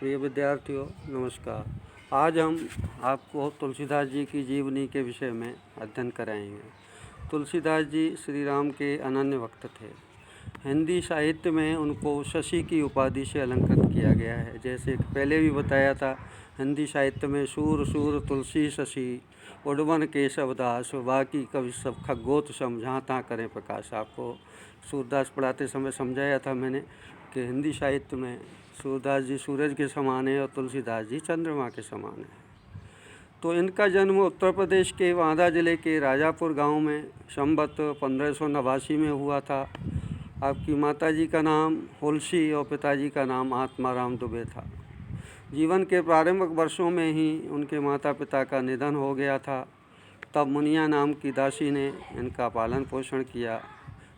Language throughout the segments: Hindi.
प्रिय विद्यार्थियों नमस्कार। आज हम आपको तुलसीदास जी की जीवनी के विषय में अध्ययन कराएंगे। तुलसीदास जी श्री राम के अनन्य भक्त थे। हिंदी साहित्य में उनको शशि की उपाधि से अलंकृत किया गया है। जैसे पहले भी बताया था, हिंदी साहित्य में सूर सूर तुलसी शशि उड़वन केशव दास बाकी कवि सब खगोत सम जहाँ तहाँ करें प्रकाश। आपको सूरदास पढ़ाते समय समझाया था मैंने कि हिंदी साहित्य में सूरदास जी सूरज के समान है और तुलसीदास जी चंद्रमा के समान है। तो इनका जन्म उत्तर प्रदेश के बांदा जिले के राजापुर गांव में संवत 1589 में हुआ था। आपकी माताजी का नाम हुलसी और पिताजी का नाम आत्माराम दुबे था। जीवन के प्रारंभिक वर्षों में ही उनके माता पिता का निधन हो गया था। तब मुनिया नाम की दासी ने इनका पालन पोषण किया।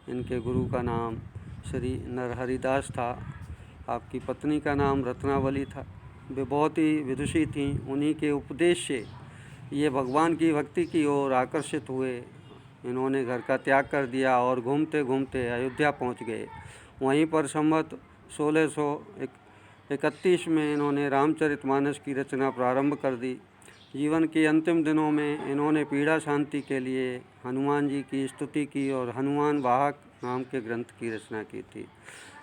इनके गुरु का नाम श्री नरहरिदास था। आपकी पत्नी का नाम रत्नावली था। वे बहुत ही विदुषी थीं। उन्हीं के उपदेश से ये भगवान की भक्ति की ओर आकर्षित हुए। इन्होंने घर का त्याग कर दिया और घूमते घूमते अयोध्या पहुंच गए। वहीं पर संवत 1631 में इन्होंने रामचरितमानस की रचना प्रारंभ कर दी। जीवन के अंतिम दिनों में इन्होंने पीड़ा शांति के लिए हनुमान जी की स्तुति की और हनुमान वाहक नाम के ग्रंथ की रचना की थी।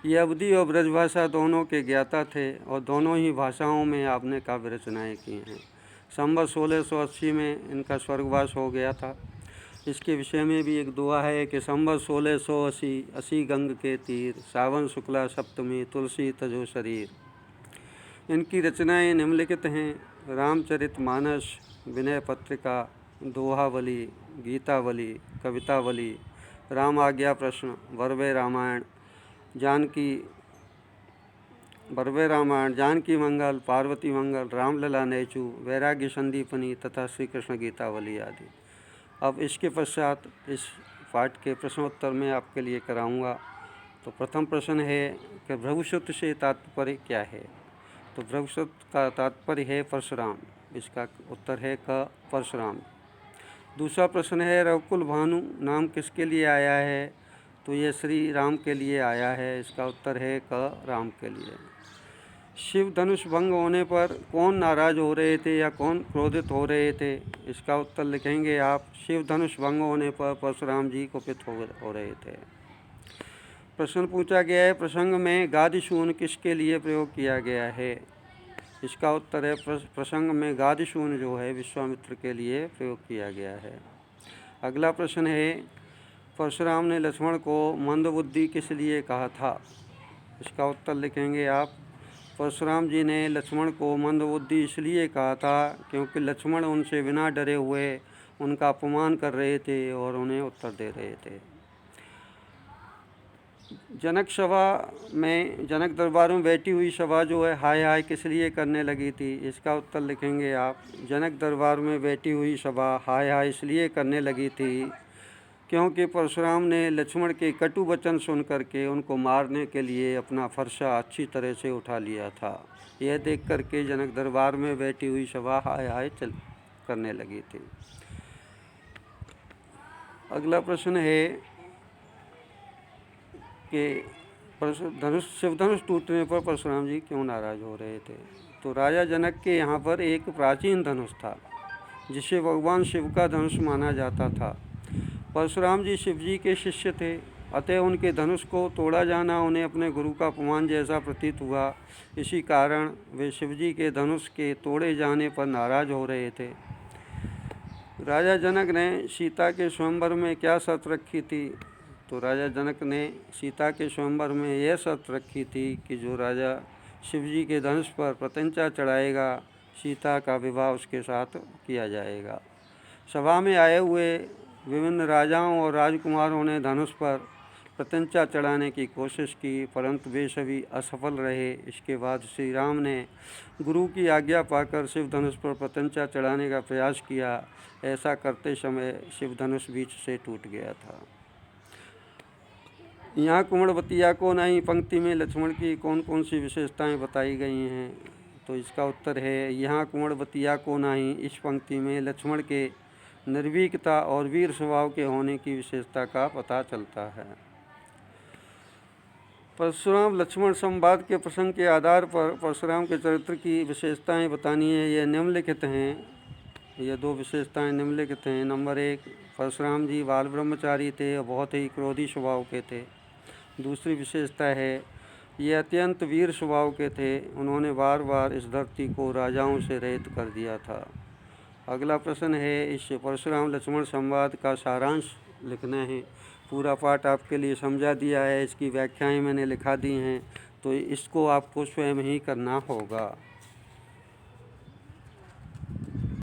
ये अवधी और ब्रजभाषा दोनों के ज्ञाता थे और दोनों ही भाषाओं में आपने काव्य रचनाएँ की हैं। संवत 1680 में इनका स्वर्गवास हो गया था। इसके विषय में भी एक दुआ है कि संवत 1680 असी गंग के तीर सावन शुक्ला सप्तमी तुलसी तजो शरीर। इनकी रचनाएं निम्नलिखित हैं: रामचरितमानस, विनय पत्रिका, दोहावली, गीतावली, कवितावली, राम आज्ञा प्रश्न, बरवे रामायण, जानकी मंगल, पार्वती मंगल, रामलला नेचू, वैराग्य संदीपनी तथा श्री कृष्ण गीतावली आदि। अब इसके पश्चात इस पाठ के प्रश्नोत्तर में आपके लिए कराऊंगा। तो प्रथम प्रश्न है कि भृगुसुत से तात्पर्य क्या है। तो भृगुसुत का तात्पर्य है परशुराम। इसका उत्तर है क परशुराम। दूसरा प्रश्न है रघुकुल भानु नाम किसके लिए आया है। तो ये श्री राम के लिए आया है। इसका उत्तर है क राम के लिए। शिव धनुष भंग होने पर कौन नाराज हो रहे थे या कौन क्रोधित हो रहे थे। इसका उत्तर लिखेंगे आप। शिव धनुष भंग होने पर परशुराम जी कुपित हो रहे थे। प्रश्न पूछा गया है प्रसंग में गादिशून किसके लिए प्रयोग किया गया है। इसका उत्तर है प्रसंग में गादिशून जो है विश्वामित्र के लिए प्रयोग किया गया है। अगला प्रश्न है परशुराम ने लक्ष्मण को मंदबुद्धि किस लिए कहा था। इसका उत्तर लिखेंगे आप। परशुराम जी ने लक्ष्मण को मंदबुद्धि इसलिए कहा था क्योंकि लक्ष्मण उनसे बिना डरे हुए उनका अपमान कर रहे थे और उन्हें उत्तर दे रहे थे। जनक सभा में जनक दरबार में बैठी हुई सभा जो है हाय हाय किस लिए करने लगी थी। इसका उत्तर लिखेंगे आप। जनक दरबार में बैठी हुई सभा हाय हाय इसलिए करने लगी थी क्योंकि परशुराम ने लक्ष्मण के कटु वचन सुन करके उनको मारने के लिए अपना फरसा अच्छी तरह से उठा लिया था। यह देख करके जनक दरबार में बैठी हुई सभा हाय हाय करने लगी थी। अगला प्रश्न है कि शिव धनुष टूटने पर परशुराम जी क्यों नाराज हो रहे थे। तो राजा जनक के यहाँ पर एक प्राचीन धनुष था जिसे भगवान शिव का धनुष माना जाता था। परशुराम जी शिव जी के शिष्य थे, अतः उनके धनुष को तोड़ा जाना उन्हें अपने गुरु का अपमान जैसा प्रतीत हुआ। इसी कारण वे शिव जी के धनुष के तोड़े जाने पर नाराज हो रहे थे। राजा जनक ने सीता के स्वयंवर में क्या शर्त रखी थी। तो राजा जनक ने सीता के स्वयंवर में यह शर्त रखी थी कि जो राजा शिव जी के धनुष पर प्रत्यंचा चढ़ाएगा सीता का विवाह उसके साथ किया जाएगा। सभा में आए हुए विभिन्न राजाओं और राजकुमारों ने धनुष पर प्रत्यंचा चढ़ाने की कोशिश की परंतु वे सभी असफल रहे। इसके बाद श्री राम ने गुरु की आज्ञा पाकर शिव धनुष पर प्रत्यंचा चढ़ाने का प्रयास किया। ऐसा करते समय शिव धनुष बीच से टूट गया था। यहाँ कुमड़वतिया को नहीं पंक्ति में लक्ष्मण की कौन कौन सी विशेषताएं बताई गई हैं। तो इसका उत्तर है यहाँ कुमड़वतिया को नहीं इस पंक्ति में लक्ष्मण के निर्भीकता और वीर स्वभाव के होने की विशेषता का पता चलता है। परशुराम लक्ष्मण संवाद के प्रसंग के आधार पर परशुराम के चरित्र की विशेषताएं बतानी है। ये निम्नलिखित हैं। ये 2 विशेषताएं निम्नलिखित हैं। नंबर 1, परशुराम जी बाल ब्रह्मचारी थे और बहुत ही क्रोधी स्वभाव के थे। दूसरी विशेषता है, ये अत्यंत वीर स्वभाव के थे। उन्होंने बार बार इस धरती को राजाओं से रहित कर दिया था। अगला प्रश्न है, इस परशुराम लक्ष्मण संवाद का सारांश लिखना है। पूरा पाठ आपके लिए समझा दिया है, इसकी व्याख्याएं मैंने लिखा दी हैं, तो इसको आपको स्वयं ही करना होगा।